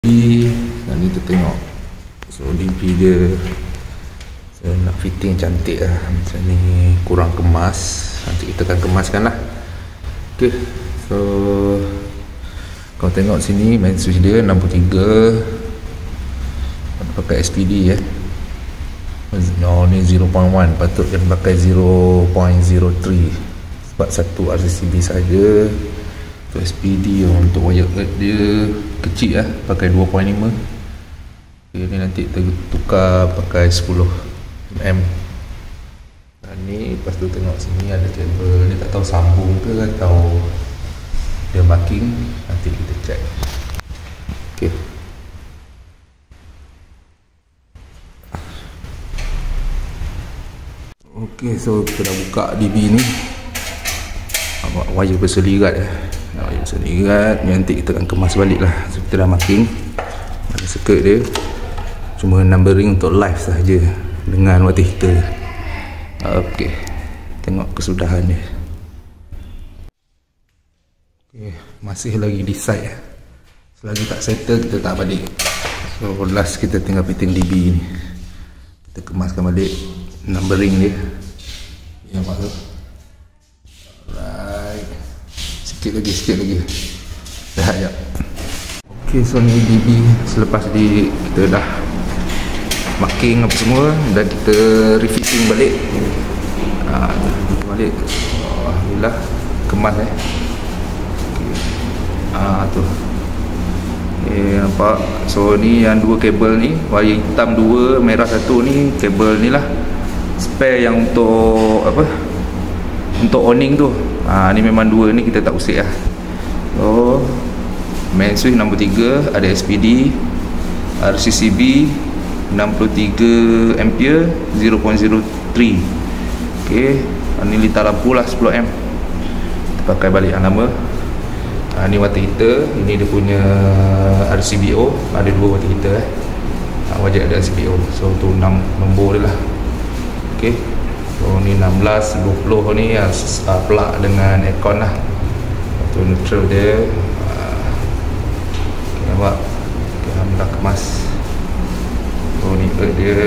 Dan ni kita tengok. So DP dia saya nak fitting cantik lah. Macam ni kurang kemas, nanti kita akan kemaskan lah. Ok, so kau tengok sini main switch dia 63, pakai SPD ya. Oh ni 0.1, patut dia pakai 0.03 sebab satu RCCB saja. Untuk SPD untuk wire earth dia kecil lah, pakai 2.5. Okay, ni nanti kita tukar pakai 10 mm. Dan ni lepas tu tengok sini ada kabel ni, tak tahu sambung ke atau dia marking, nanti kita check. Okay. Okay, so kita dah buka DB ni. Wire berselirat wire berselirat, nanti kita akan kemas balik lah. So kita dah marking ada circuit dia, cuma numbering untuk live sahaja dengan watt heater. Ok, tengok kesudahan dia. Ok, masih lagi di side. Selagi tak settle kita tak balik. So last kita tinggal fitting DB ni, kita kemaskan balik numbering dia. Nampak tu? Alright, sikit lagi dah ya. Ok, so ni DB selepas kita dah marking apa semua dan kita refitting balik. Balik. Alhamdulillah kemas okay. Tu nampak. So ni yang dua kabel ni, wire hitam dua, merah satu ni, kabel ni lah spare yang untuk apa, untuk awning tu. Ni memang dua ni kita tak usik lah. So main switch 63, ada SPD, RCCB 63 ampere 0.03. ok, ni litar lampu lah 10 am. Kita pakai balik yang lama. Ni water heater, ini dia punya RCBO, ada dua water heater wajib ada RCBO. So tu 6 nombor dia lah. ok, so ni 16, 20 ni plug dengan aircon lah. Tu neutral dia. Nampak? Alhamdulillah kemas. Oh ni dia